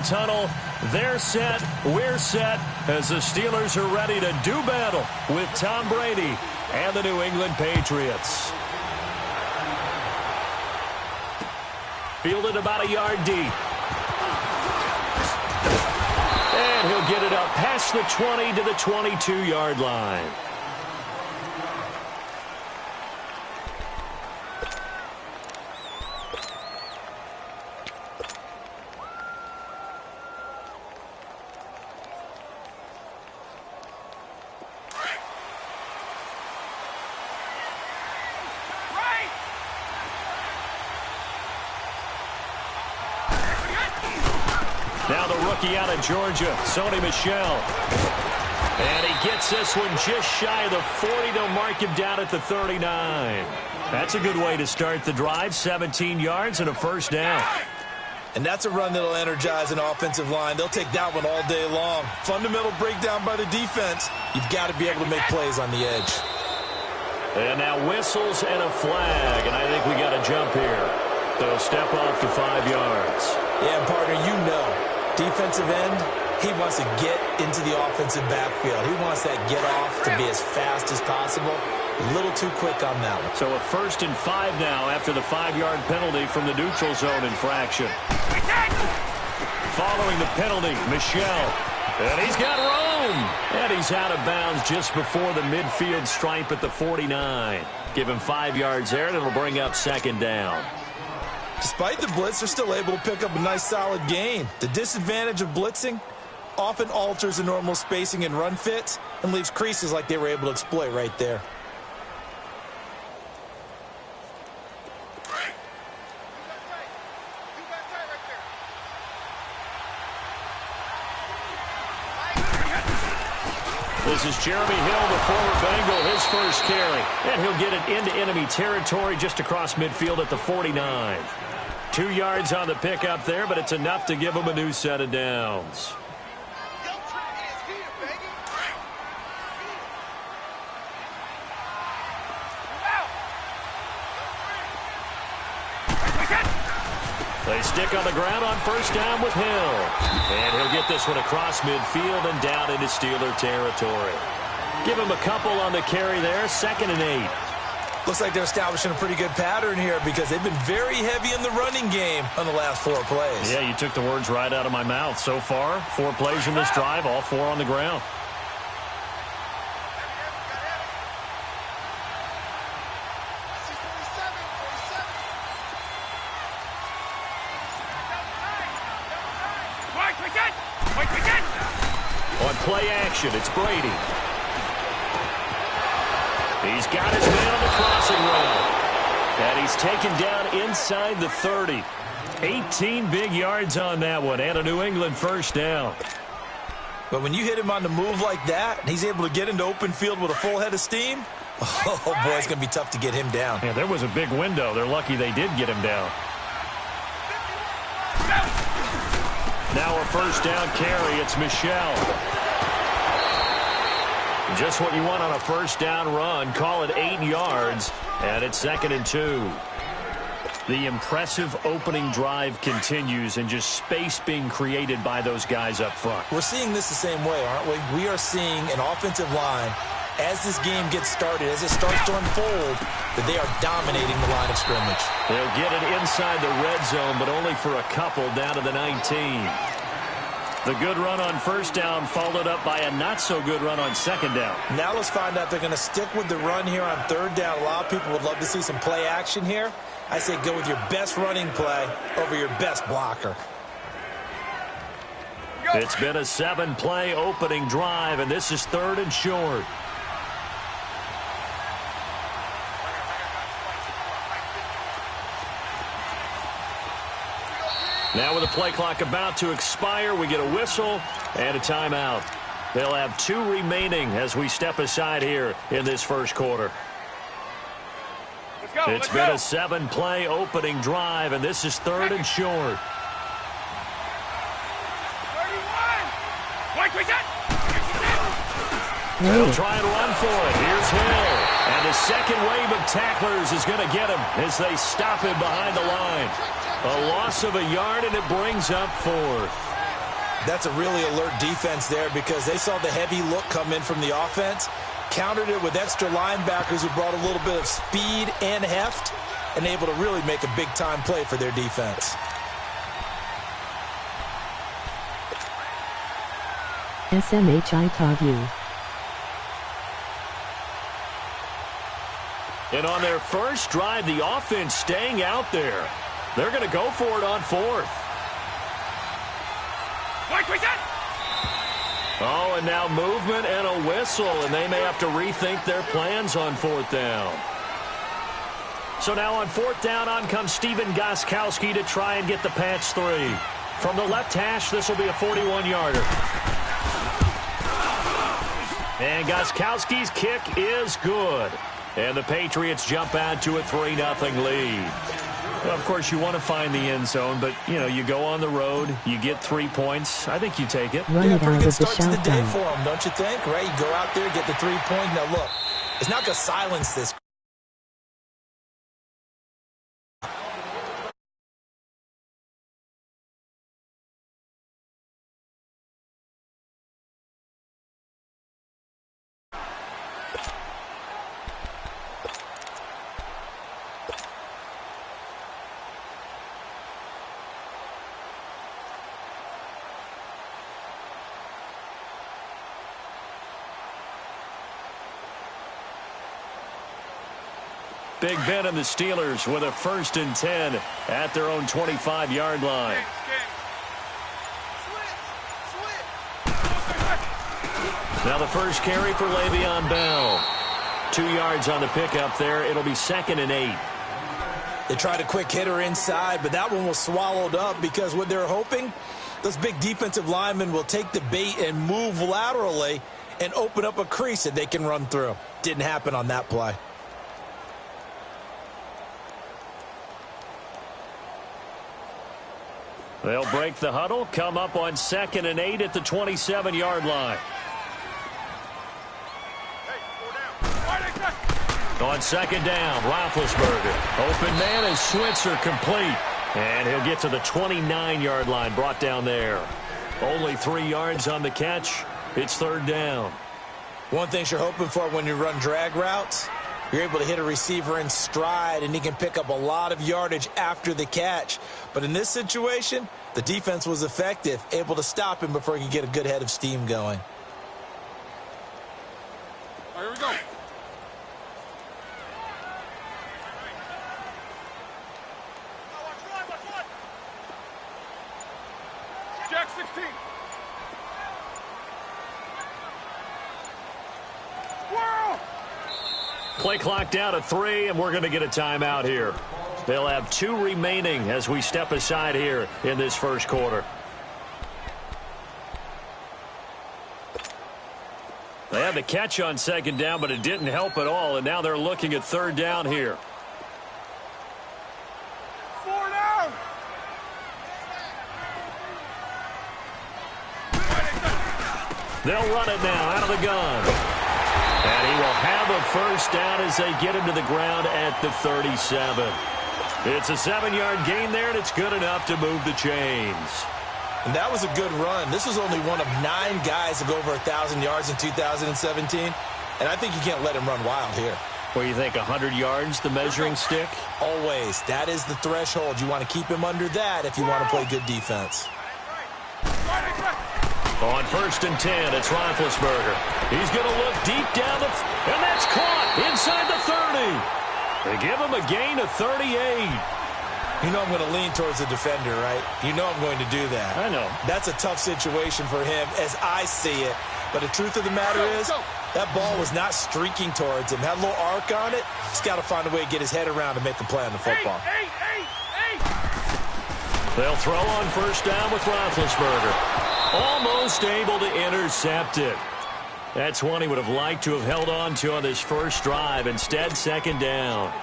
tunnel. They're set. We're set as the Steelers are ready to do battle with Tom Brady and the New England Patriots. Fielded about a yard deep. And he'll get it up past the 20 to the 22-yard line. Now the rookie out of Georgia, Sony Michel. And he gets this one just shy of the 40. They'll mark him down at the 39. That's a good way to start the drive. 17 yards and a first down. And that's a run that'll energize an offensive line. They'll take that one all day long. Fundamental breakdown by the defense. You've got to be able to make plays on the edge. And now whistles and a flag. And I think we got a jump here. They'll step off to 5 yards. Yeah, partner, you know. Defensive end, he wants to get into the offensive backfield. He wants that get off to be as fast as possible. A little too quick on that one. So a 1st and 5 now after the 5-yard penalty from the neutral zone infraction. Following the penalty, Michel. And he's got room. And he's out of bounds just before the midfield stripe at the 49. Give him 5 yards there, and it'll bring up 2nd down. Despite the blitz, they're still able to pick up a nice, solid gain. The disadvantage of blitzing often alters the normal spacing and run fits and leaves creases like they were able to exploit right there. This is Jeremy Hill, the former Bengal, his first carry. And he'll get it into enemy territory just across midfield at the 49. 2 yards on the pickup there, but it's enough to give him a new set of downs. They stick on the ground on 1st down with Hill. And he'll get this one across midfield and down into Steeler territory. Give him a couple on the carry there, 2nd and 8. Looks like they're establishing a pretty good pattern here because they've been very heavy in the running game on the last 4 plays. Yeah, you took the words right out of my mouth. So far, 4 plays in this drive, all 4 on the ground. On play action, it's Brady. He's got his man on the crossing route. And he's taken down inside the 30. 18 big yards on that one, and a New England 1st down. But when you hit him on the move like that, and he's able to get into open field with a full head of steam, oh, boy, it's going to be tough to get him down. Yeah, there was a big window. They're lucky they did get him down. Now a 1st down carry. It's Michel. Just what you want on a 1st down run. Call it 8 yards, and it's 2nd and 2. The impressive opening drive continues, and just space being created by those guys up front. We're seeing this the same way, aren't we? We are seeing an offensive line, as this game gets started, as it starts to unfold, that they are dominating the line of scrimmage. They'll get it inside the red zone, but only for a couple down to the 19. The good run on 1st down followed up by a not-so-good run on 2nd down. Now let's find out they're going to stick with the run here on 3rd down. A lot of people would love to see some play action here. I say go with your best running play over your best blocker. It's been a 7-play opening drive, and this is 3rd and short. Now with the play clock about to expire, we get a whistle and a timeout. They'll have 2 remaining as we step aside here in this 1st quarter. It's been a 7-play opening drive, and this is 3rd and short. They'll try and run for it. Here's Hill. And the second wave of tacklers is going to get him as they stop him behind the line. A loss of a yard, and it brings up 4th. That's a really alert defense there because they saw the heavy look come in from the offense, countered it with extra linebackers who brought a little bit of speed and heft, and able to really make a big-time play for their defense. SMHI taught you. And on their first drive, the offense staying out there. They're going to go for it on fourth. Oh, and now movement and a whistle, and they may have to rethink their plans on fourth down. So now on fourth down, on comes Steven Gostkowski to try and get the Pats 3. From the left hash, this will be a 41-yarder. And Gostkowski's kick is good. And the Patriots jump out to a 3-0 lead. Well, of course, you want to find the end zone, but, you know, you go on the road, you get 3 points. I think you take it. Run it pretty out good of the start to the day shotgun. for them, don't you think? Right? You go out there, get the 3 points. Now, look, it's not going to silence this. Big Ben and the Steelers with a 1st and 10 at their own 25-yard line. Now the first carry for Le'Veon Bell. 2 yards on the pickup there. It'll be 2nd and 8. They tried a quick hitter inside, but that one was swallowed up because what they're hoping, those big defensive linemen will take the bait and move laterally and open up a crease that they can run through. Didn't happen on that play. They'll break the huddle, come up on 2nd and 8 at the 27-yard line. On 2nd down, Roethlisberger. Open man is Switzer complete. And he'll get to the 29-yard line, brought down there. Only 3 yards on the catch. It's 3rd down. One thing you're hoping for when you run drag routes, you're able to hit a receiver in stride, and he can pick up a lot of yardage after the catch. But in this situation, the defense was effective, able to stop him before he could get a good head of steam going. All right, here we go. Jack 16. Whirl! Play clock down to 3, and we're going to get a timeout here. They'll have 2 remaining as we step aside here in this first quarter. They had the catch on 2nd down, but it didn't help at all, and now they're looking at 3rd down here. 4 down. They'll run it now out of the gun. And he will have a 1st down as they get him to the ground at the 37. It's a 7-yard gain there, and it's good enough to move the chains. And that was a good run. This was only one of 9 guys to go over 1,000 yards in 2017. And I think you can't let him run wild here. What do you think, 100 yards, the measuring stick? Always. That is the threshold. You want to keep him under that if you want to play good defense. On 1st and 10, it's Roethlisberger. He's going to look deep down the... And that's caught inside the 30. They give him a gain of 38. You know I'm going to lean towards the defender, right? You know I'm going to do that. I know. That's a tough situation for him as I see it. But the truth of the matter is, that ball was not streaking towards him. Had a little arc on it. He's got to find a way to get his head around and make a play on the football. They'll throw on 1st down with Roethlisberger. Almost able to intercept it. That's one he would have liked to have held on to on this first drive. Instead, 2nd down.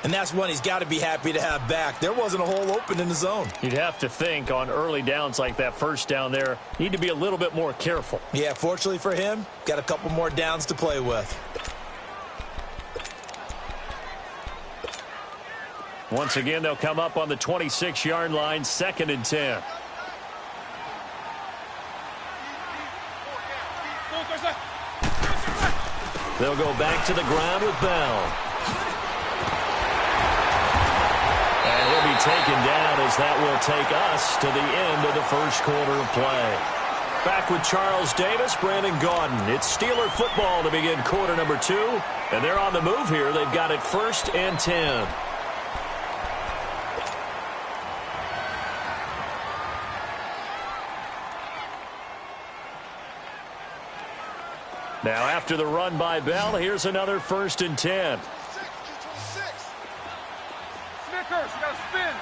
And that's one he's got to be happy to have back. There wasn't a hole open in the zone. You'd have to think on early downs like that 1st down there, need to be a little bit more careful. Yeah, fortunately for him, got a couple more downs to play with. Once again, they'll come up on the 26-yard line, 2nd and 10. They'll go back to the ground with Bell. And he'll be taken down as that will take us to the end of the first quarter of play. Back with Charles Davis, Brandon Gaudin. It's Steeler football to begin quarter number 2. And they're on the move here. They've got it 1st and 10. Now after the run by Bell, here's another 1st and 10. Snickers, you got to spin.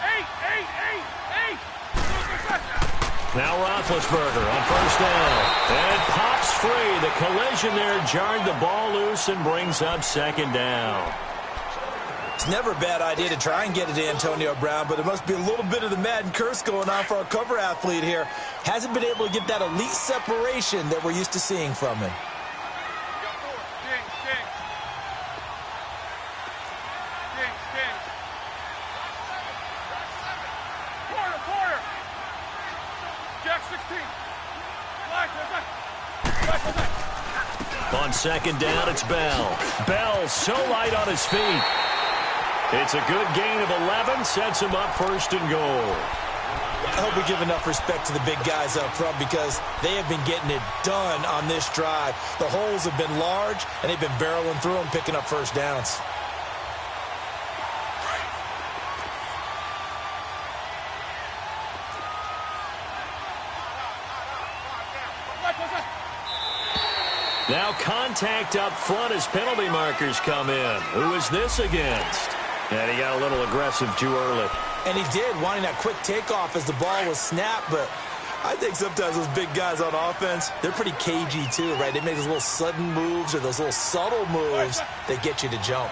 8. Now Roethlisberger on 1st down. And it pops free. The collision there jarred the ball loose and brings up 2nd down. It's never a bad idea to try and get it to Antonio Brown, but there must be a little bit of the Madden curse going on for our cover athlete here. Hasn't been able to get that elite separation that we're used to seeing from him. Quarter. Jack 16. On 2nd down, it's Bell. Bell so light on his feet. It's a good gain of 11, sets him up 1st and goal. I hope we give enough respect to the big guys up front because they have been getting it done on this drive. The holes have been large, and they've been barreling through them, picking up 1st downs. Now contact up front as penalty markers come in. Who is this against? And he got a little aggressive too early. And he did, wanting that quick takeoff as the ball was snapped, but I think sometimes those big guys on offense, they're pretty cagey too, right? They make those little sudden moves or those little subtle moves that get you to jump.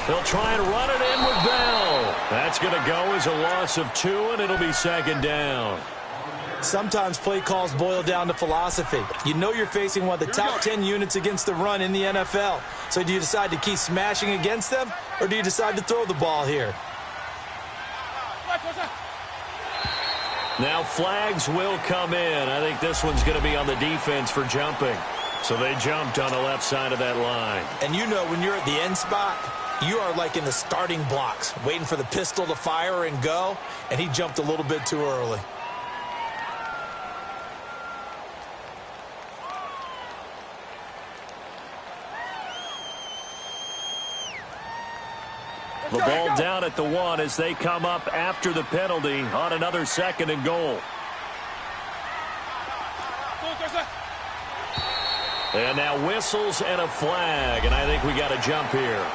They'll try and run it in with Bell. That's going to go as a loss of 2, and it'll be 2nd down. Sometimes play calls boil down to philosophy. You know you're facing one of the top 10 units against the run in the NFL. So do you decide to keep smashing against them, or do you decide to throw the ball here? Now flags will come in. I think this one's going to be on the defense for jumping. So they jumped on the left side of that line. And you know when you're at the end spot, you are like in the starting blocks, waiting for the pistol to fire and go, and he jumped a little bit too early. The ball down at the 1 as they come up after the penalty on another 2nd and goal. And now whistles and a flag, and I think we got a jump here.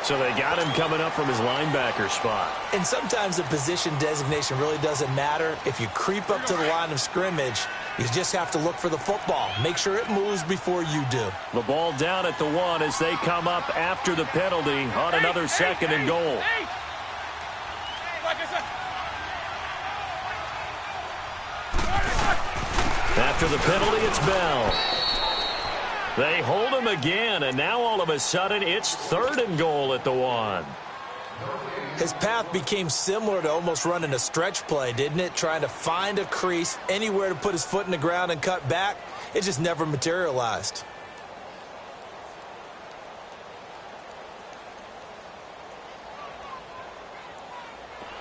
So they got him coming up from his linebacker spot. And sometimes the position designation really doesn't matter. If you creep up to the line of scrimmage, you just have to look for the football. Make sure it moves before you do. The ball down at the 1 as they come up after the penalty on another 2nd and goal. After the penalty, it's Bell. They hold him again, and now all of a sudden it's 3rd and goal at the 1. His path became similar to almost running a stretch play, didn't it? Trying to find a crease, anywhere to put his foot in the ground and cut back. It just never materialized.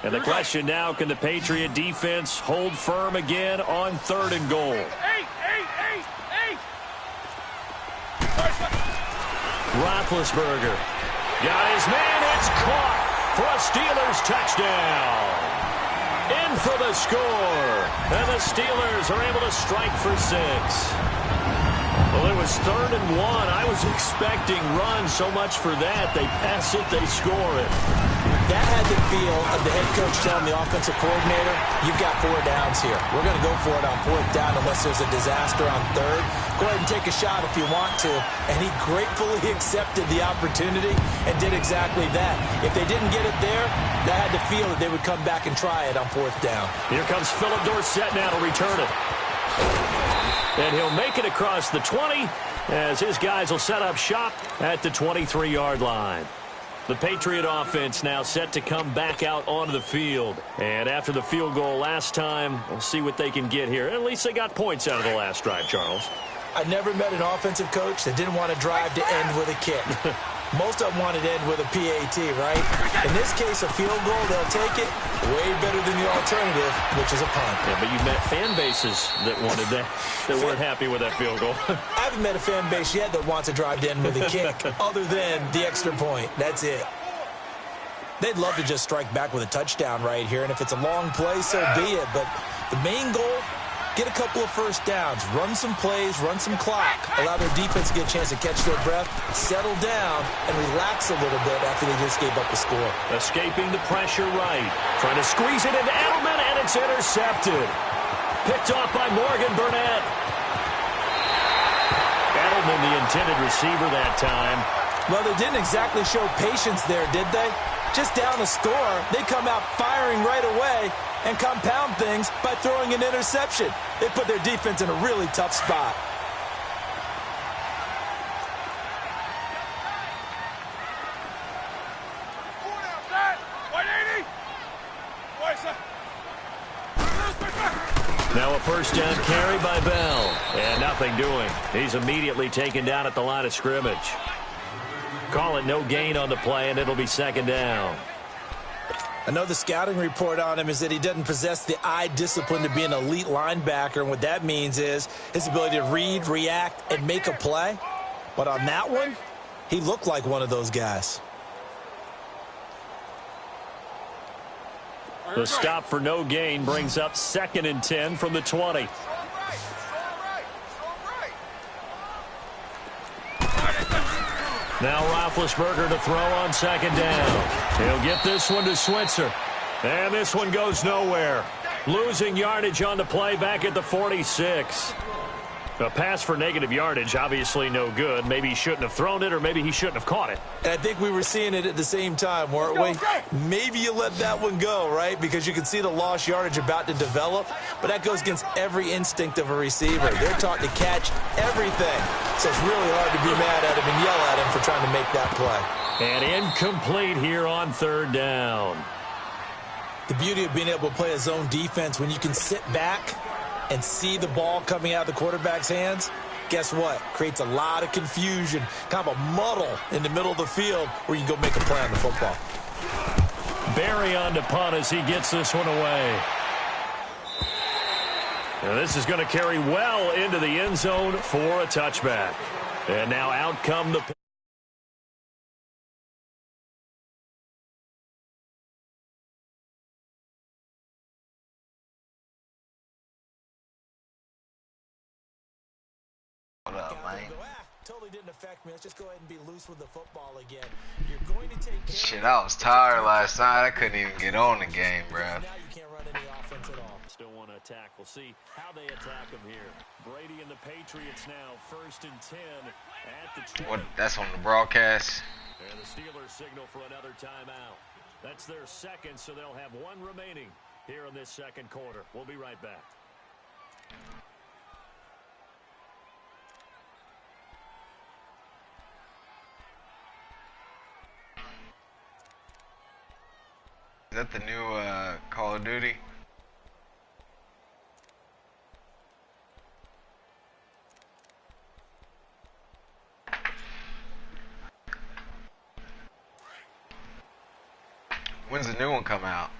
And the question now, can the Patriot defense hold firm again on 3rd and goal? Roethlisberger got his man. It's caught for a Steelers touchdown. In for the score. And the Steelers are able to strike for 6. Well, it was 3rd and 1. I was expecting run so much for that. They pass it, they score it. That had the feel of the head coach telling the offensive coordinator, you've got 4 downs here. We're going to go for it on 4th down unless there's a disaster on 3rd. Go ahead and take a shot if you want to. And he gratefully accepted the opportunity and did exactly that. If they didn't get it there, that had the feel that they would come back and try it on 4th down. Here comes Philip Dorsett now to return it. And he'll make it across the 20 as his guys will set up shop at the 23-yard line. The Patriot offense now set to come back out onto the field. And after the field goal last time, we'll see what they can get here. At least they got points out of the last drive, Charles. I never met an offensive coach that didn't want to drive to end with a kick. Most of them wanted to end with a PAT, right? In this case, a field goal, they'll take it way better than the alternative, which is a punt. Yeah, but you met fan bases that wanted that, that weren't happy with that field goal. I haven't met a fan base yet that wants to drive to end with a kick other than the extra point. That's it. They'd love to just strike back with a touchdown right here, and if it's a long play, so be it. But the main goal, get a couple of first downs, run some plays, run some clock, allow their defense to get a chance to catch their breath, settle down, and relax a little bit after they just gave up a score. Escaping the pressure right. Trying to squeeze it into Edelman, and it's intercepted. Picked off by Morgan Burnett. Edelman, the intended receiver that time. Well, they didn't exactly show patience there, did they? Just down a score, they come out firing right away and compound things by throwing an interception. They put their defense in a really tough spot. Now a first down carry by Bell. And nothing doing. He's immediately taken down at the line of scrimmage. Call it no gain on the play, and it'll be second down. I know the scouting report on him is that he doesn't possess the eye discipline to be an elite linebacker, and what that means is his ability to read, react, and make a play. But on that one, he looked like one of those guys. The stop for no gain brings up 2nd and 10 from the 20. Now Roethlisberger to throw on second down. He'll get this one to Switzer. And this one goes nowhere. Losing yardage on the play back at the 46. A pass for negative yardage, obviously no good. Maybe he shouldn't have thrown it, or maybe he shouldn't have caught it. And I think we were seeing it at the same time, weren't we? Maybe you let that one go, right? Because you can see the lost yardage about to develop. But that goes against every instinct of a receiver. They're taught to catch everything. So it's really hard to be mad at him and yell at him for trying to make that play. And incomplete here on third down. The beauty of being able to play a zone defense when you can sit back and see the ball coming out of the quarterback's hands, guess what? Creates a lot of confusion, kind of a muddle in the middle of the field where you can go make a play on the football. Barry on to punt as he gets this one away. Now this is going to carry well into the end zone for a touchback. And now out come the... Totally didn't affect me. Let's just go ahead and be loose with the football again. You're going to take care. Shit, I was tired last night. I couldn't even get on the game, bro. Now you can't run any offense at all. Still want to attack. We'll see how they attack him here. Brady and the Patriots now 1st and 10 at the 20. What? That's on the broadcast. And the Steelers signal for another timeout. That's their second, so they'll have one remaining here in this second quarter. We'll be right back. Is that the new Call of Duty? When's the new one come out?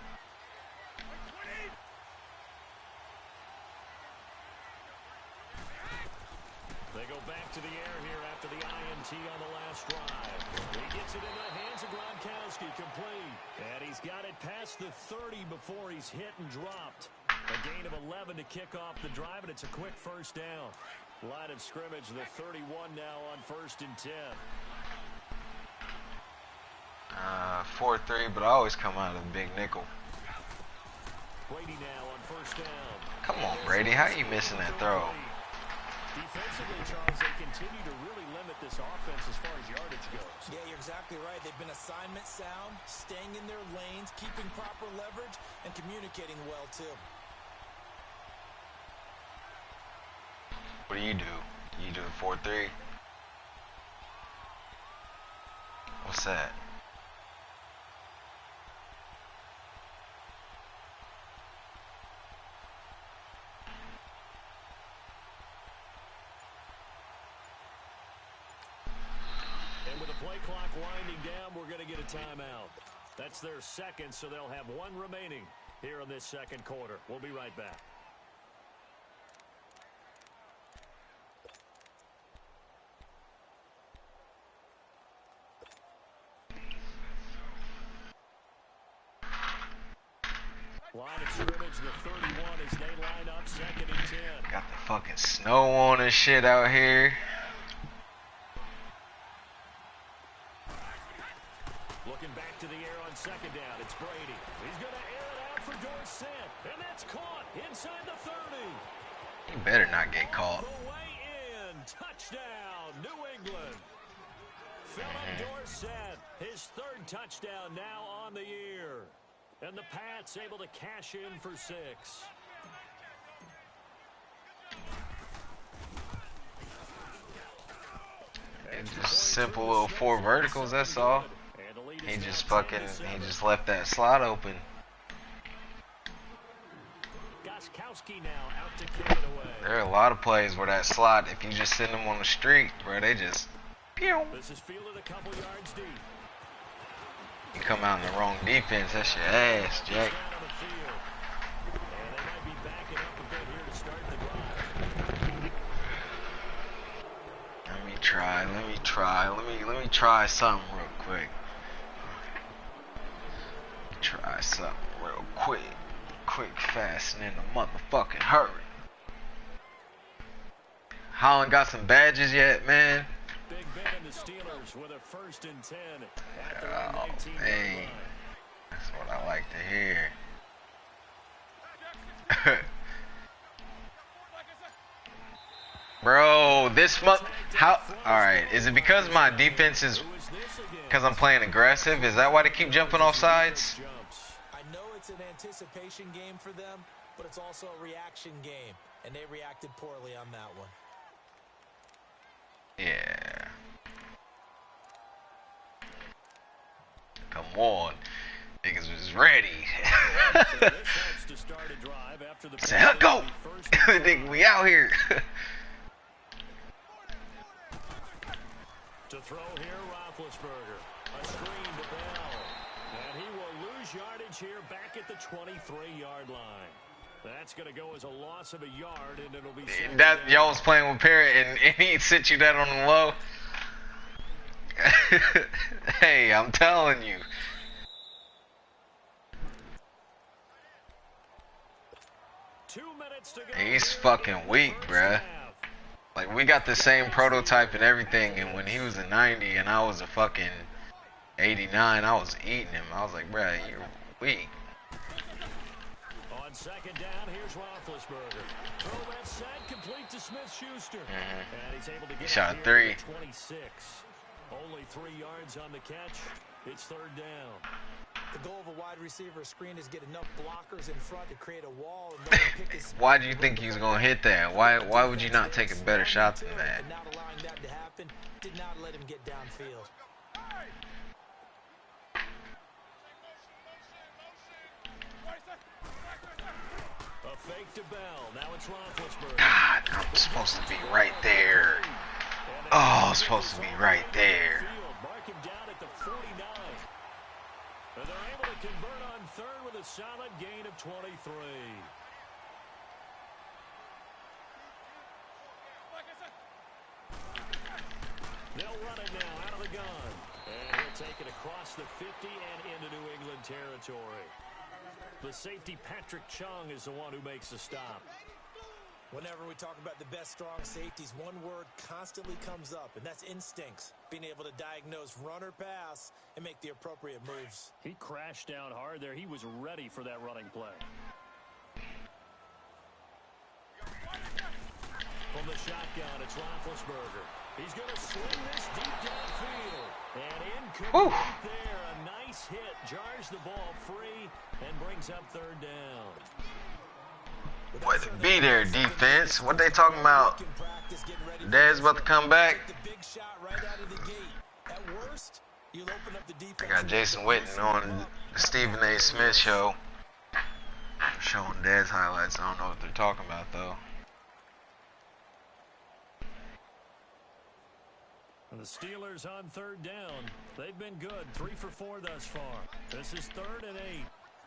They go back to the air here after the INT on the last drive. He gets it into the hands of Gronkowski, complete. And he's got it past the 30 before he's hit and dropped. A gain of 11 to kick off the drive, and it's a quick first down. Line of scrimmage, the 31 now on 1st and 10. 4-3, but I always come out of the big nickel. Brady now on 1st down. Come on, Brady. How you missing that throw? Defensively, Charles, they continue to really limit this offense as far as yardage goes. Yeah, you're exactly right. They've been assignment sound, staying in their lanes, keeping proper leverage, and communicating well, too. What do? You do 4-3? What's that? play clock winding down, we're going to get a timeout. That's their second, so they'll have one remaining here in this second quarter. We'll be right back. Line of scrimmage, the 31 as they line up, 2nd and 10. Got the fucking snow on and shit out here. Looking back to the air on 2nd down. It's Brady. He's going to air it out for Dorsett. And that's caught inside the 30. He better not get caught. The way in. Touchdown, New England. Philip Dorsett, his 3rd touchdown now on the year. And the Pats able to cash in for 6. It's just simple little 4 verticals, that's all. He just left that slot open. There are a lot of plays where that slot, if you just send them on the street, bro, they just pew. This is fielded a couple yards deep. You come out in the wrong defense, that's your ass, Jack. Let me try something real quick. Try something real quick. Quick, fast, and in a motherfucking hurry. Holland got some badges yet, man? Big Ben and the Steelers with a 1st and 10. Oh, man. That's what I like to hear. Bro, this month, alright, is it because my defense is, because I'm playing aggressive? Is that why they keep jumping off sides? I know it's an anticipation game for them, but it's also a reaction game, and they reacted poorly on that one. Yeah. Come on. Niggas was ready. Say, go! Nigga, we out here. To throw here, Roethlisberger. A screen to Bell. And he will lose yardage here back at the 23-yard line. That's going to go as a loss of a yard, and it'll be... That y'all was playing with Parrott, and he sent you that on the low? Hey, I'm telling you. He's fucking weak, bruh. Like, we got the same prototype and everything, and when he was a 90 and I was a fucking 89, I was eating him. I was like, bruh, you're weak. On 2nd down, here's Roethlisberger. Throw that side complete to Smith-Schuster. And he's able to get shot 3. 26. Only 3 yards on the catch. It's 3rd down. The goal of a wide receiver screen is get enough blockers in front to create a wall. And pick his why do you think he was going to hit that? Why would you not take a better shot than that? Not allowing that to happen, did not let him get downfield. A fake to Bell. Now it's Roethlisberger. God, I'm supposed to be right there. Oh, I'm supposed to be right there. Mark him down at the 49. And they're able to convert on 3rd with a solid gain of 23. They'll run it now out of the gun. And he'll take it across the 50 and into New England territory. The safety, Patrick Chung, is the one who makes the stop. Whenever we talk about the best strong safeties, one word constantly comes up, and that's instincts. Being able to diagnose run or pass and make the appropriate moves. He crashed down hard there. He was ready for that running play. From the shotgun, it's Roethlisberger. He's going to swing this deep downfield. And incomplete there. A nice hit. Jars the ball free and brings up 3rd down. Way to be there, defense. What they talking about? Dad's about to come back. I got Jason Witten on the Stephen A. Smith show. Showing Dad's highlights. I don't know what they're talking about, though. And the Steelers on third down. They've been good, 3 for 4 thus far. This is 3rd and 8.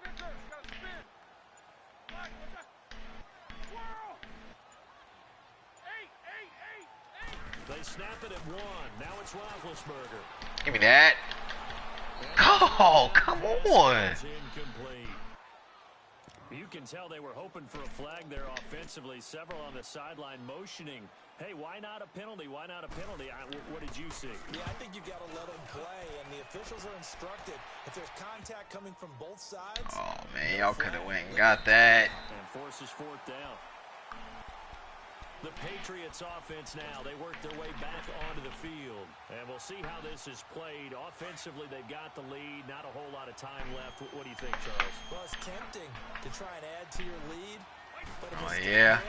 Snickers, gotta spin. Right, swirl. 8. They snap it at 1. Now it's Roethlisberger. Give me that. Oh, come on. It's incomplete. You can tell they were hoping for a flag there offensively. Several on the sideline motioning. Hey, why not a penalty? Why not a penalty? What did you see? Yeah, I think you got to let them play, and the officials are instructed. If there's contact coming from both sides. Oh, man, y'all could have went and got that. And forces 4th down. The Patriots offense now, they work their way back onto the field. And we'll see how this is played. Offensively, they've got the lead. Not a whole lot of time left. What do you think, Charles? Well, it's tempting to try and add to your lead. But Oh, yeah.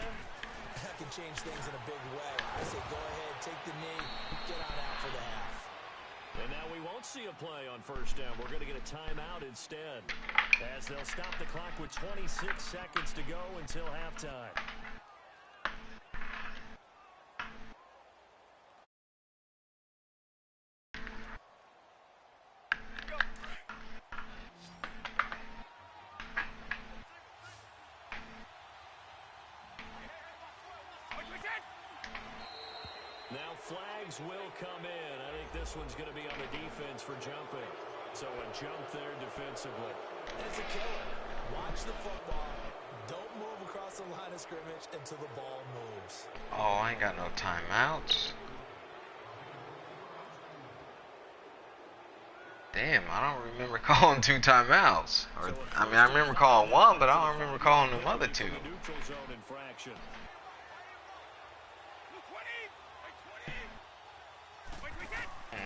That can change things in a big way. I say go ahead, take the knee, get on out for the half. And now we won't see a play on 1st down. We're going to get a timeout instead. As they'll stop the clock with 26 seconds to go until halftime. Now flags will come in. I think this one's going to be on the defense for jumping. So a jump there defensively. And it's a killer. Watch the football. Don't move across the line of scrimmage until the ball moves. Oh, I ain't got no timeouts. Damn, I don't remember calling 2 timeouts. Or, I mean, I remember calling 1, but I don't remember calling them other 2. Neutral zone infraction.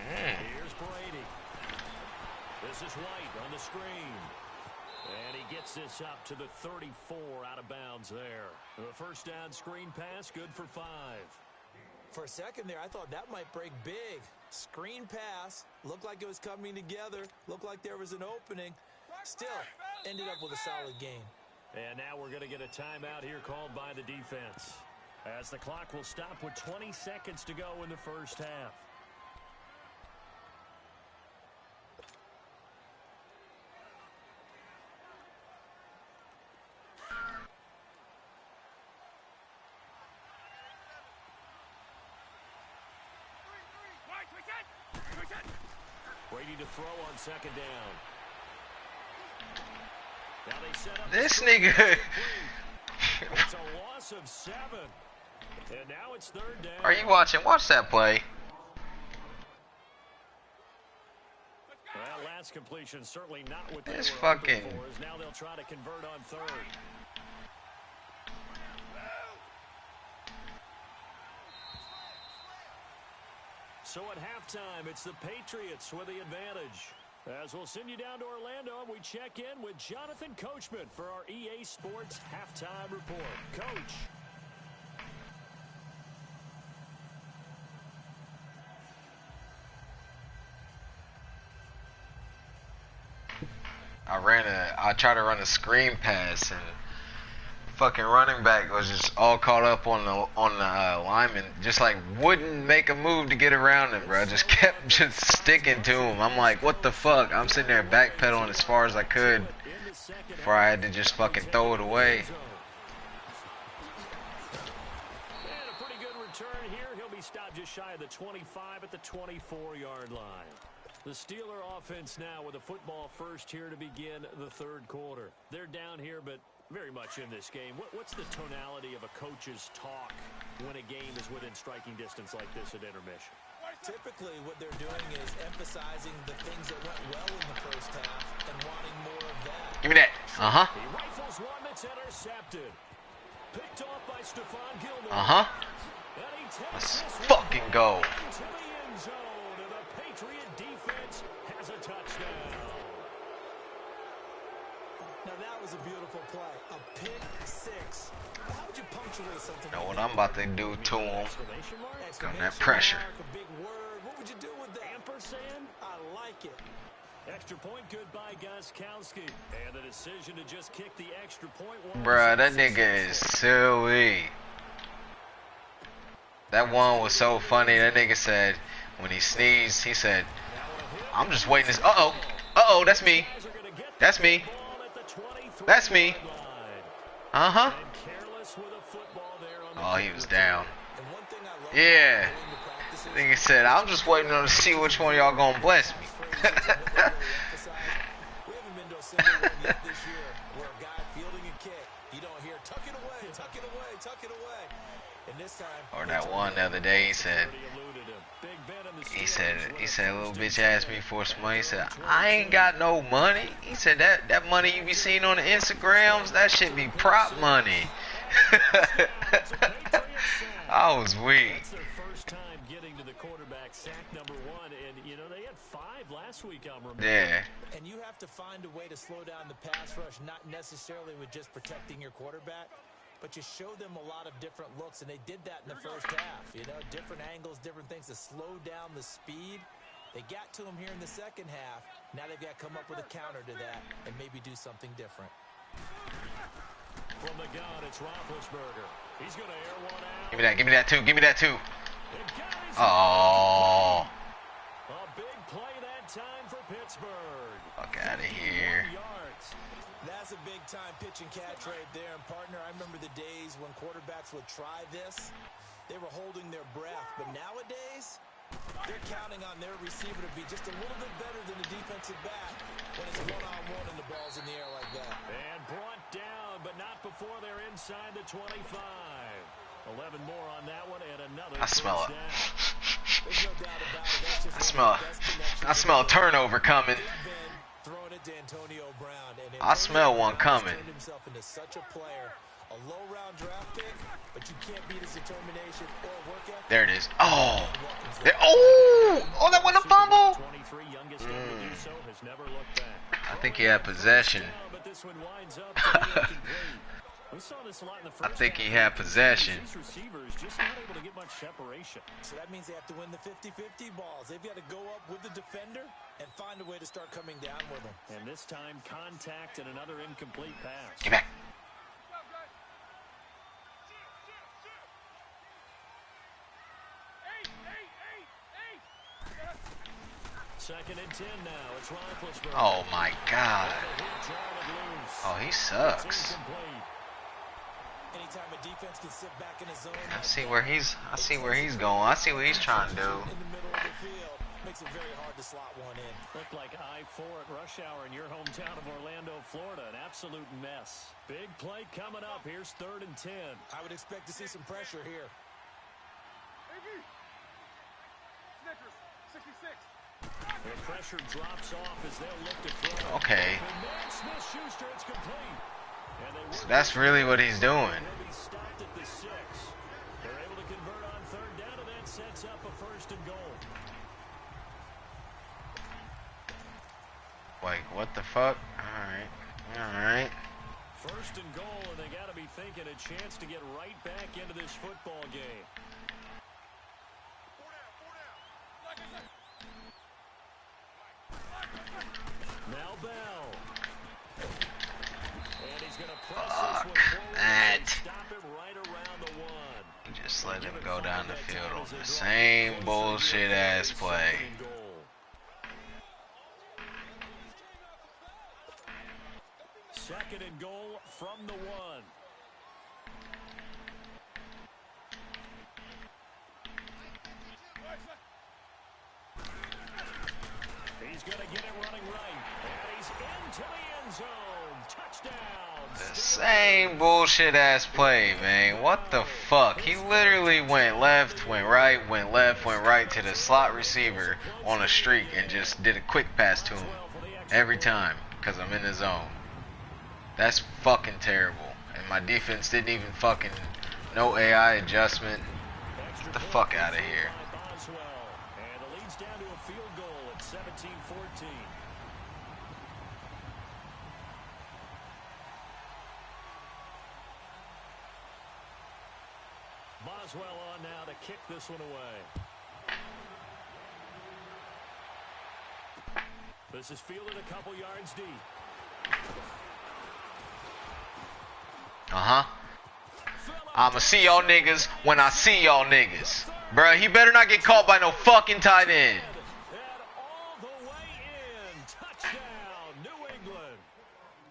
Here's Brady. This is White on the screen. And he gets this up to the 34 out of bounds there. The 1st down screen pass, good for 5. For a second there, I thought that might break big. Screen pass, looked like it was coming together, looked like there was an opening. Still, ended up with a solid game. And now we're going to get a timeout here called by the defense. As the clock will stop with 20 seconds to go in the 1st half. Brady to throw on 2nd down. Now they set up This nigga. It's a loss of 7. And now it's 3rd down. Are you watching? Watch that play. Well, last completion certainly not what they This were fucking. hoping for, as now they'll try to convert on 3rd. So at halftime, it's the Patriots with the advantage. As we'll send you down to Orlando, and we check in with Jonathan Coachman for our EA Sports Halftime Report. Coach. I tried to run a screen pass, and fucking running back was just all caught up on the lineman, just like wouldn't make a move to get around him, bro. Just kept just sticking to him. I'm like, what the fuck? I'm sitting there backpedaling as far as I could before I had to just fucking throw it away. And a pretty good return here. He'll be stopped just shy of the 25 at the 24-yard line. The Steeler offense now with a football first here to begin the 3rd quarter. They're down here, but very much in this game. What's the tonality of a coach's talk when a game is within striking distance like this at intermission? Typically, what they're doing is emphasizing the things that went well in the 1st half and wanting more of that. Give me that. Uh-huh. He rifles one that's intercepted. Picked off by Stephon Gilmore. Uh-huh. And he takes Let's this fucking go. into the end zone, and the Patriot defense has a touchdown. Now that was a beautiful play. A pick 6. How would you punctuate something Know like what that? I'm about to do to him. Exclamation mark? Got that pressure. A big word. What would you do with that? Ampersand? I like it. Extra point good by Gostkowski. And the decision to just kick the extra point. Bruh, that nigga is silly. That one was so funny. That nigga said, When he sneezed, he said, I'm just waiting this. Uh-oh. Uh-oh, that's me. That's me. That's me. Uh-huh. Oh, he was down. Yeah. I think he said, I'm just waiting on to see which one of y'all gonna bless me. Or that one the other day, he said, little bitch asked me for some money. He said, I ain't got no money. He said, that money you be seeing on the Instagrams, that shit be prop money. I was weak. Yeah. And you have to find a way to slow down the pass rush, not necessarily with just protecting your quarterback, but you show them a lot of different looks, and they did that in the first half. You know, different angles, different things to slow down the speed. They got to him here in the second half. Now they've got to come up with a counter to that and maybe do something different. From the gun, it's Roethlisberger. He's going to air one out. Give me that. Give me that too. Give me that too. Oh. A big play that time for Pittsburgh. Fuck out of here. That's a big-time pitch and catch right there. And, partner, I remember the days when quarterbacks would try this. They were holding their breath. But nowadays, they're counting on their receiver to be just a little bit better than the defensive back when it's one-on-one and the ball's in the air like that. And brought down, but not before they're inside the 25. 11 more on that one, and another. I smell it. There's no doubt about it. That's just I smell a turnover coming. Throwing it to Antonio Brown, and I smell one coming. turned himself into such a player, a low-round draft pick, but you can't beat his determination or work ethic. There it is. Oh, there, oh, that wasn't a fumble. I think he had possession. I think he had possession. So that means they have to win the 50-50 balls. They've got to go up with the defender and find a way to start coming down with them. And this time, contact and another incomplete pass. Get back. Second and 10 now. It's Roethlisberger. Oh my God. Oh, he sucks. Anytime a defense can sit back in a zone, I see where he's going. I see what he's trying to do. in the middle of the field, makes it very hard to slot one in. Looked like I-4 at rush hour in your hometown of Orlando, Florida. An absolute mess. Big play coming up. Here's 3rd and 10. I would expect to see some pressure here. Snickers, 66. The pressure drops off as they'll look to throw. Okay. And man, Smith-Schuster, it's complete. And they So that's really what he's doing. He'll be stopped at the 6. They're able to convert on 3rd down, and that sets up a 1st and goal. Like, what the fuck? Alright. Alright. 1st and goal, and they got to be thinking a chance to get right back into this football game. Now Bell. And he's going to press this one forward and stop him right around the 1. You just let him go down the field on the same bullshit ass play. 2nd and goal from the 1. He's going to get it running right. And he's into the end zone. Touchdown. The same bullshit ass play, man. What the fuck? He literally went left, went right, went left, went right to the slot receiver on a streak and just did a quick pass to him every time because I'm in the zone. That's fucking terrible. And my defense didn't even fucking, no AI adjustment. Get the fuck out of here. And the lead's down to a field goal at 17-14. Boswell on now to kick this one away. This is fielded a couple yards deep. I'ma see y'all niggas when I see y'all niggas. Bruh, he better not get caught by no fucking tight end. And all the way in. Touchdown, New England.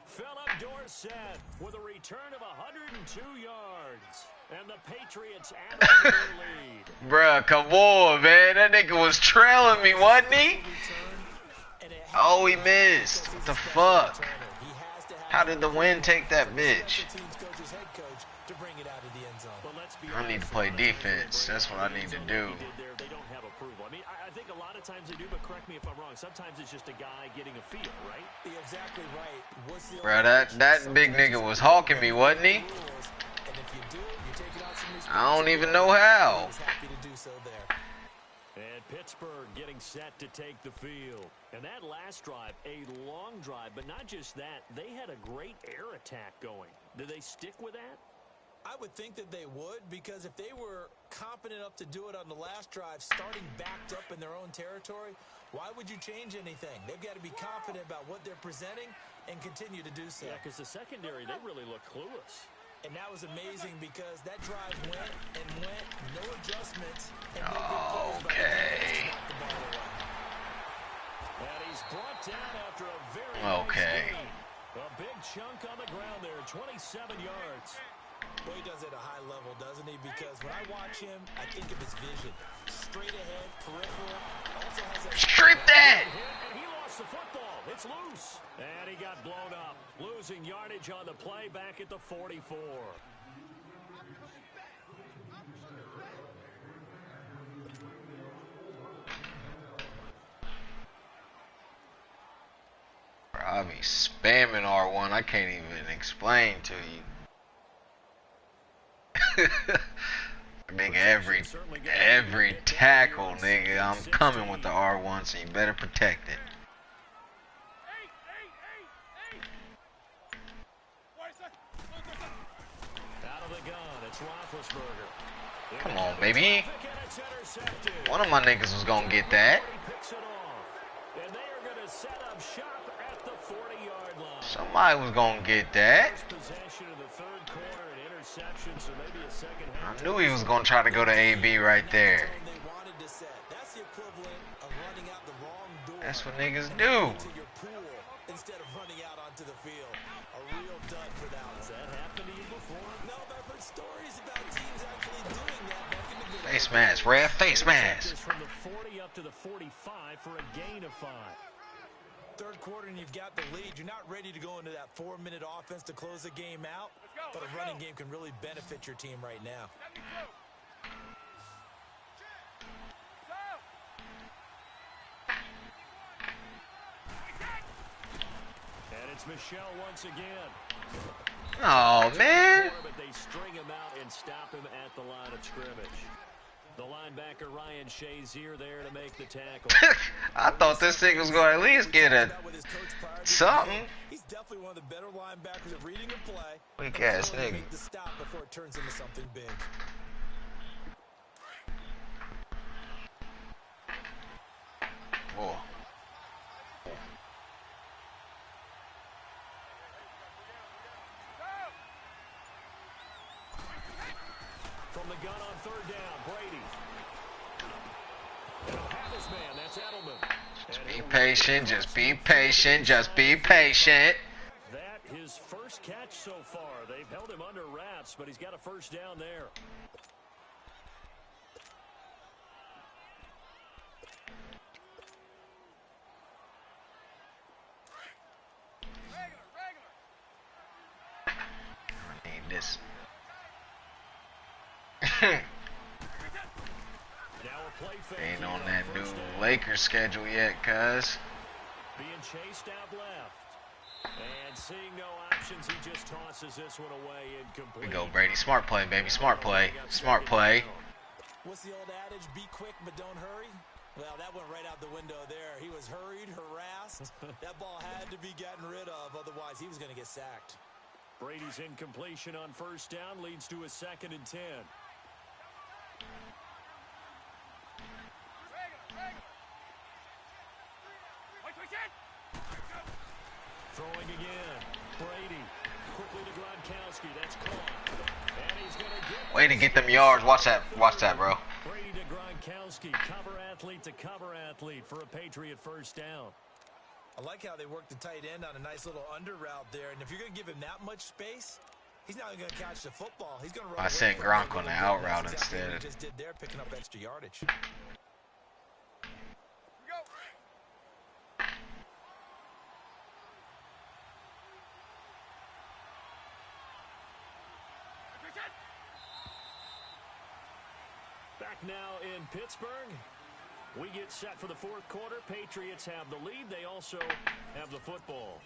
Philip Dorsett with a return of 102 yards. And the Patriots add on to their lead. Bruh, come on, man. That nigga was trailing me, wasn't he? Oh, he missed. What the fuck? How did the wind take that bitch? I need to play defense. That's what I need to do. They don't have approval. I mean, I think a lot of times they do, but correct me if I'm wrong. Sometimes it's just a guy getting a feel, right? Exactly right. Bruh, that big nigga was hawking me, wasn't he? I don't even know how. And Pittsburgh getting set to take the field. And that last drive, a long drive, but not just that. They had a great air attack going. Did they stick with that? I would think that they would, because if they were confident enough to do it on the last drive, starting backed up in their own territory, why would you change anything? They've got to be confident about what they're presenting and continue to do so. Yeah, because the secondary, they really look clueless. And that was amazing because that drive went and went, no adjustments. And no good plays by the defense to knock the ball away. And he's brought down after a very Okay. nice gain. A big chunk on the ground there, 27 yards. Well, he does it at a high level, doesn't he? Because when I watch him, I think of his vision. Straight ahead, peripheral. Also has that... Strip that! And he lost the football. It's loose. And he got blown up. Losing yardage on the play back at the 44. I'll be spamming R1. I can't even explain to you. Nigga, every tackle, nigga, I'm coming with the R1, so you better protect it. Out of the gun, it's Roethlisberger. Come on, baby. One of my niggas was gonna get that. And they are going to set up shop at the 40-yard line. Somebody was gonna get that. Possession of the third quarter and interception, so maybe a second half. I knew he was gonna try to go to AB right there. That's the equivalent of running out the wrong door. That's what niggas do. To your pool instead of running out onto the field. A real dud for that one. Has that happened to you before? No, but I've heard stories about teams actually doing that back in the good Face mask, ref. Face mask. From the 40 up to the 45 for a gain of 5. third quarter and you've got the lead. You're not ready to go into that 4-minute offense to close the game out, but a running game can really benefit your team right now. And it's Michelle once again. Oh, man. But they string him out and stop him at the line of scrimmage. The linebacker Ryan Shazier there to make the tackle. I thought this thing was going to at least get a something. He's definitely one of the better linebackers at reading a play. Weak ass nigga. Make the stop before it turns into something big. Whoa. From the gun on third down, Brady. And he'll have his man, that's Edelman. Just be patient, just be patient, just be patient. That his first catch so far. They've held him under wraps, but he's got a first down there. I need this. Ain't on that new Lakers schedule yet, cuz. Being chased out left. And seeing no options, he just tosses this one away incomplete. We go, Brady. Smart play, baby. Smart play. Smart play. What's the old adage? Be quick, but don't hurry. Well, that went right out the window there. He was hurried, harassed. That ball had to be gotten rid of, otherwise he was going to get sacked. Brady's incompletion on first down leads to a 2nd and 10. Throwing again. Brady. Quickly to Gronkowski. That's caught. And he's going to get... Way to get them yards. Watch that. Watch that, bro. Brady to Gronkowski, cover athlete to cover athlete for a Patriot first down. I like how they work the tight end on a nice little under route there. And if you're going to give him that much space, he's not going to catch the football. He's going to run. I sent Gronk on the out route instead. He just did there, picking up extra yardage. Back now in Pittsburgh. We get set for the fourth quarter. Patriots have the lead. They also have the football.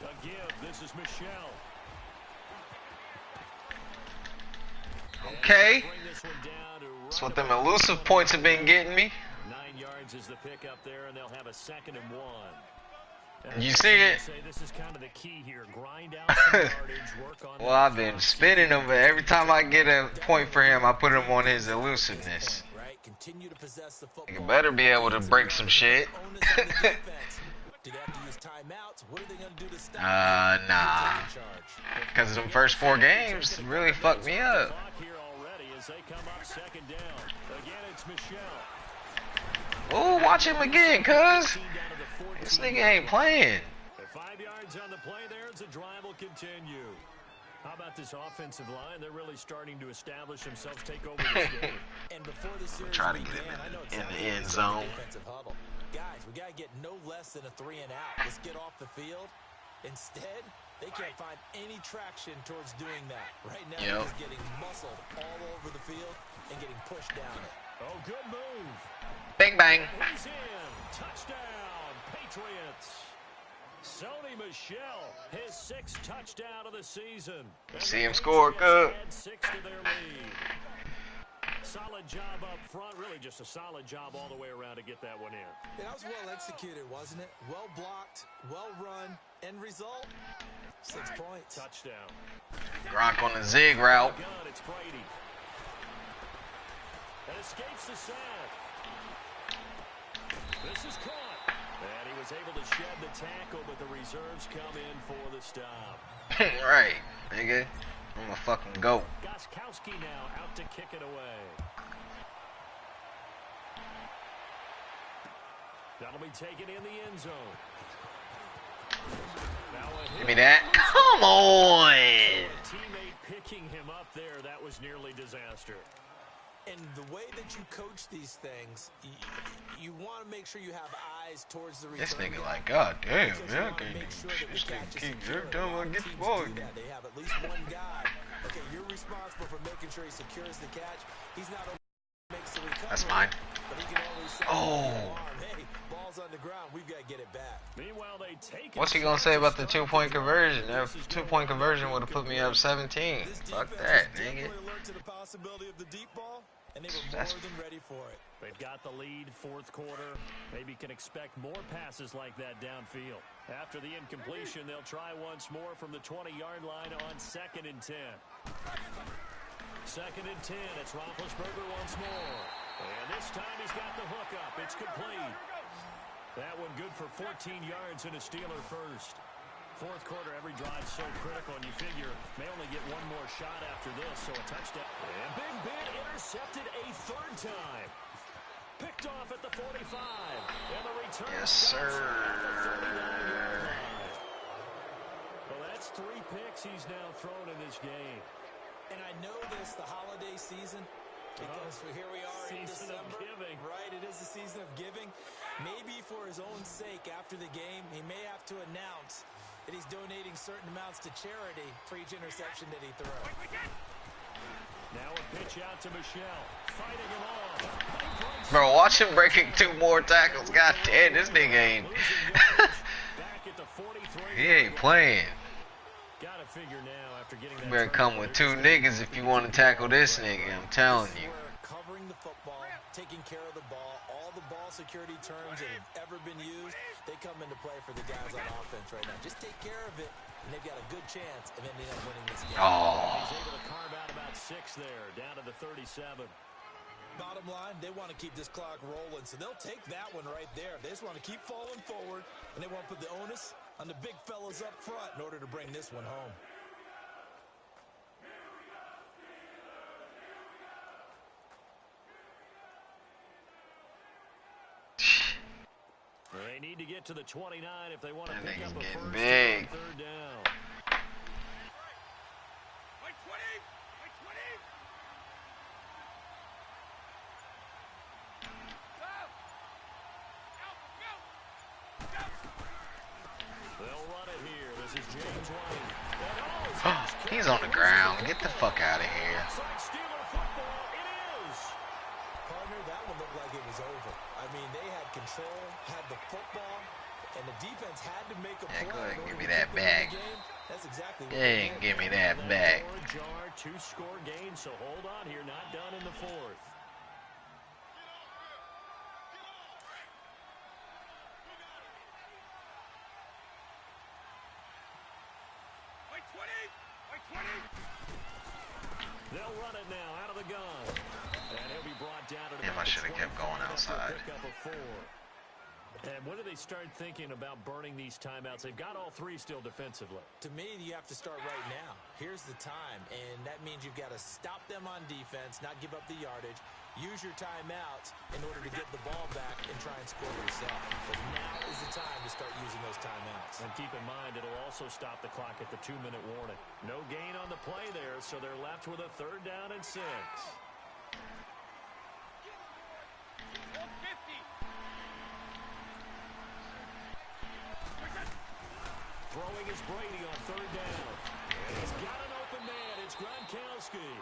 A give. This is Michelle. Okay. That's what them elusive points have been getting me. 9 yards is the pickup there, and they'll have a 2nd and 1. You see it? This is kind of the key here. Grind out some yardage, work on Well, I've been spinning him, but every time I get a point for him, I put him on his elusiveness. You better be able to break some shit. Nah. Because of them first 4 games really fucked me up. Oh, watch him again, cuz. This nigga ain't playing. 5 yards on the play there as the drive will continue. How about this offensive line? They're really starting to establish themselves, take over this game. And before the series try to get him in the end zone. Guys, we got to get no less than a 3 and out. Let's get off the field. Instead, they can't find any traction towards doing that. Right now, they're just getting muscled all over the field and getting pushed down it. Oh, good move. Bang, bang. He's in. Touchdown, Patriots. Sony Michel, his 6th touchdown of the season. See him score, good. 6 to their lead. Solid job up front, really just a solid job all the way around to get that one in. Yeah, that was well executed, wasn't it? Well blocked, well run, end result, 6 points. Touchdown. Gronk on the zig route. It's Brady. And escapes the sack. This is caught. And he was able to shed the tackle, but the reserves come in for the stop. Right, nigga. I'm a fucking goat. Gronkowski now out to kick it away. That'll be taken in the end zone. Give me that. Come on. A teammate picking him up there, that was nearly disaster. And the way that you coach these things, you want to make sure you have eyes towards the return. This nigga like, God damn, man. This nigga keep every time I get the ball. They have at least one guy. Okay, you're responsible for making sure he secures the catch. He's not only makes the recovery. That's mine. But he can always say, hey, ball's on the ground. We've got to get it back. Meanwhile, they take What's he gonna say about the 2-point conversion? That 2-point conversion would have put me up 17. Fuck that, nigga. And they were more than ready for it. They've got the lead, fourth quarter. Maybe can expect more passes like that downfield. After the incompletion, they'll try once more from the 20-yard line on 2nd and 10. 2nd and 10. It's Roethlisberger once more. And this time he's got the hook up. It's complete. That one good for 14 yards and a Steeler first. Fourth quarter, every drive so critical, and you figure may only get one more shot after this, so a touchdown. And Big Ben intercepted a 3rd time. Picked off at the 45. And the return. Yes, sir. Well, that's 3 picks he's now thrown in this game. And I know this, the holiday season, because here we are in December. Season of giving. Right, it is the season of giving. Maybe for his own sake after the game, he may have to announce that he's donating certain amounts to charity for each interception that he throws. Now a pitch out to Michelle, fighting him off. Bro, watch him breaking 2 more tackles. God damn, this nigga ain't. He ain't playing. Gotta figure now after getting that. You better come with 2 niggas if you want to tackle this nigga. I'm telling you. Covering the football, taking care of the ball, all the ball security terms that have ever been used, they come come into play for the guys on offense right now. Just take care of it, and they've got a good chance of ending up winning this game. Oh. He's able to carve out about 6 there, down to the 37. Bottom line, they want to keep this clock rolling, so they'll take that one right there. They just want to keep falling forward, and they want to put the onus on the big fellas up front in order to bring this one home. They need to get to the 29 if they want to That pick nigga's up a getting first big. on 3rd down. Wait 20! Wait 20! They'll run it here. This is James White. He's on the ground. Get the fuck out of here. Outside Steeler football. It is. Partner, that one looked like it was over. I mean, they had control, had the football, and the defense had to make a play. Go ahead and give me in order that to keep them in back. the game. That's exactly what Yeah, they did. give me that back. Jar, 2-score game, so hold on here. Not done in the 4th. Wait 20! Wait 20! They'll run it now out of the gun. And he'll be brought down to Damn, I should have kept going outside. Pick up a 4. And when do they start thinking about burning these timeouts? They've got all 3 still defensively. To me, you have to start right now. Here's the time, and that means you've got to stop them on defense, not give up the yardage, use your timeouts in order to get the ball back and try and score yourself. But now is the time to start using those timeouts. And keep in mind, it'll also stop the clock at the 2-minute warning. No gain on the play there, so they're left with a 3rd down and 6. 50! Throwing is Brady on 3rd down. And he's got an open man. It's Gronkowski.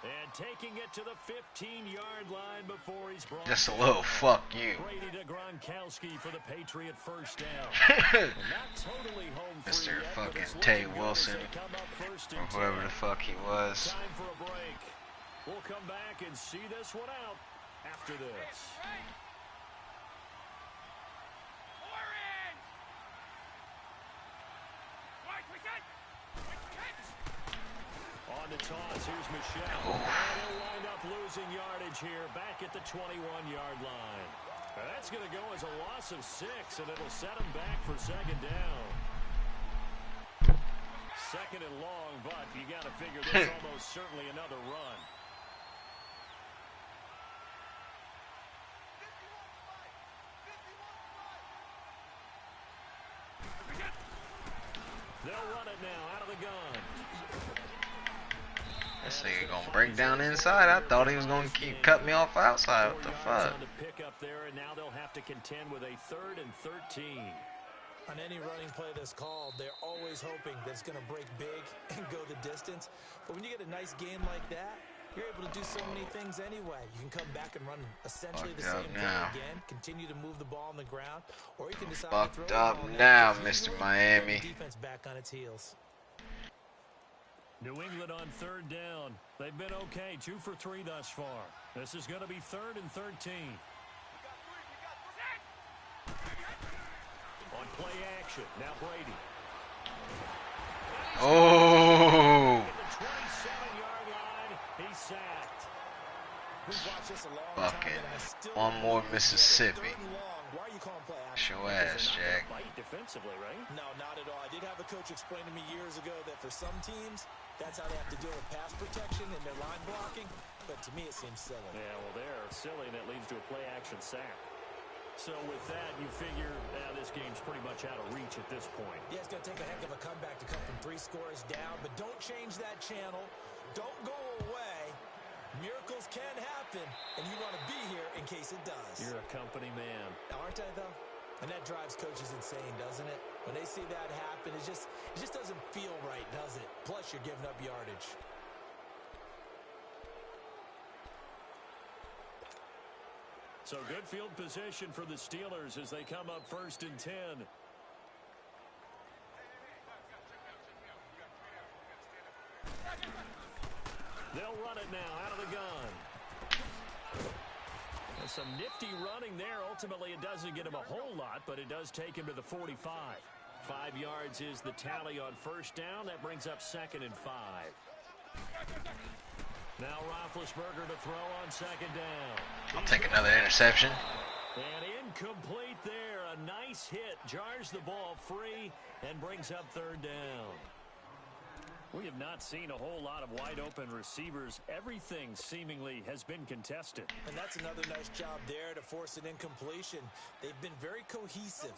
And taking it to the 15-yard line before he's brought Just a down. little fuck you. Brady to Gronkowski for the Patriot 1st down. And not totally home free Mr. yet, but fucking it's Tay looking good as Wilson, they come up 1st or and whoever 10. the fuck he was. Time for a break. We'll come back and see this one out after this. Orange! Right, we got! On the toss, here's Michelle. And he'll wind up losing yardage here, back at the 21-yard line. Now that's going to go as a loss of 6, and it'll set him back for 2nd down. 2nd and long, but you got to figure this almost certainly another run. They'll run it now out of the gun. This nigga gonna break down inside. I thought he was gonna cut me off outside. What the 4 yards fuck? on the pick up there, and now they'll have to contend with a 3rd and 13. On any running play that's called, they're always hoping that it's going to break big and go the distance. But when you get a nice game like that, you're able to do so many things anyway. You can come back and run essentially the same play again, continue to move the ball on the ground, or you can decide to throw Fucked the up ball now, as Mr. usual, Miami. get the defense back on its heels. New England on 3rd down. They've been okay, 2 for 3 thus far. This is going to be 3rd and 13. On play action, now Brady. Oh, At the 27-yard line, he's sacked. We've watched this a long time, fucking and I still one more don't get it. Mississippi. 3rd and long. Why are you calling play action? Show ass, Jack. Bite defensively, right? No, not at all. I did have a coach explain to me years ago that for some teams, that's how they have to deal with pass protection and their line blocking. But to me, it seems silly. Yeah, well, they're silly, and that leads to a play-action sack. So with that, you figure this game's pretty much out of reach at this point. Yeah, it's going to take a heck of a comeback to come from 3 scores down, but don't change that channel. Don't go away. Miracles can happen, and you want to be here in case it does. You're a company man. Aren't I, though? And that drives coaches insane, doesn't it? When they see that happen, it just doesn't feel right, does it? Plus, you're giving up yardage. So good field position for the Steelers as they come up 1st and 10. They'll run it now out of the gun. Some nifty running there. Ultimately, it doesn't get him a whole lot, but it does take him to the 45. 5 yards is the tally on first down. That brings up 2nd and 5. Now Roethlisberger to throw on 2nd down. I'll take another interception. And incomplete there. A nice hit. Jars the ball free and brings up 3rd down. We have not seen a whole lot of wide-open receivers. Everything seemingly has been contested. And that's another nice job there to force an incompletion. They've been very cohesive,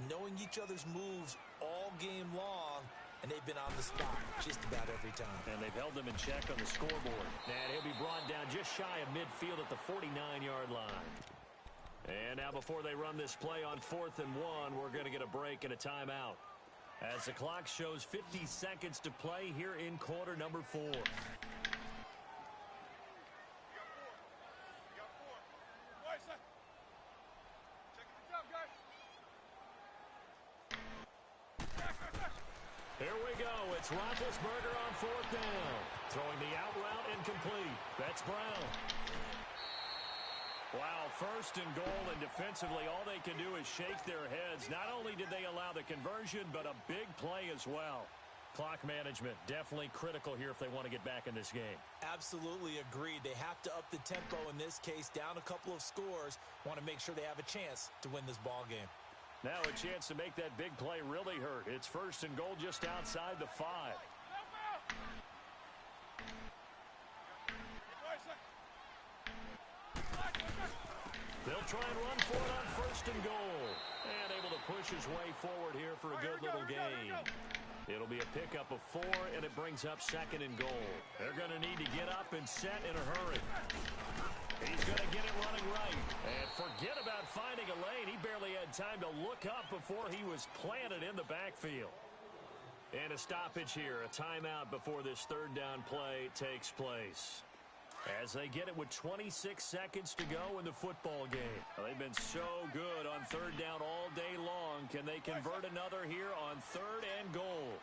knowing each other's moves all game long, and they've been on the spot just about every time. And they've held them in check on the scoreboard. And he'll be brought down just shy of midfield at the 49-yard line. And now before they run this play on 4th and 1, we're going to get a break and a timeout, as the clock shows 50 seconds to play here in quarter number 4. You got 4. Boys, check the jump, guys. Here we go. It's Roethlisberger on 4th down. Throwing the out route incomplete. That's Brown. Wow, 1st and goal, and defensively all they can do is shake their heads. Not only did they allow the conversion, but a big play as well. Clock management definitely critical here if they want to get back in this game. Absolutely agreed. They have to up the tempo in this case, down a couple of scores. Want to make sure they have a chance to win this ball game. Now a chance to make that big play really hurt. It's 1st and goal just outside the 5. They'll try and run for it on 1st and goal. And able to push his way forward here for a good little gain. It'll be a pickup of 4, and it brings up 2nd and goal. They're going to need to get up and set in a hurry. He's going to get it running right. And forget about finding a lane. He barely had time to look up before he was planted in the backfield. And a stoppage here, a timeout before this 3rd down play takes place, as they get it with 26 seconds to go in the football game. They've been so good on 3rd down all day long. Can they convert another here on 3rd and goal?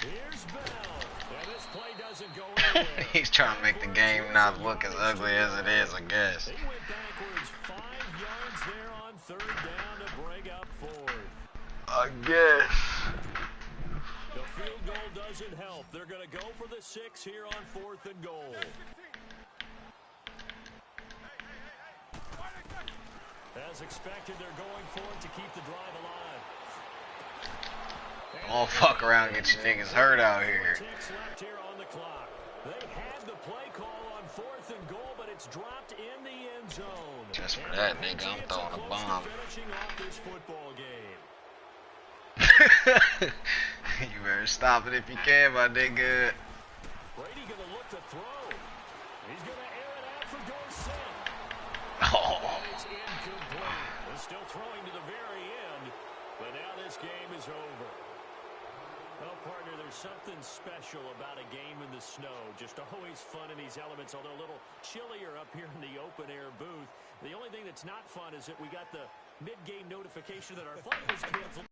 Here's Bell. And this play doesn't go anywhere. He's trying to make the game not look as ugly as it is, I guess. He went backwards 5 yards there on 3rd down to bring up 4th. I guess. The field goal doesn't help. They're going to go for the 6 here on 4th and goal. As expected, they're going for it to keep the drive alive. Don't fuck around and get your niggas hurt out here. Left here on the clock. They had the play call on 4th and goal, but it's dropped in the end zone. Just for that, nigga, I'm throwing a bomb. Finishing off this football game. You better stop it if you can, my nigga. Brady gonna look to throw. He's gonna air it out for Dorsett. Oh. And it's incomplete. They're still throwing to the very end, but now this game is over. Well, partner, there's something special about a game in the snow. Just always fun in these elements, although a little chillier up here in the open-air booth. The only thing that's not fun is that we got the mid-game notification that our flight was canceled.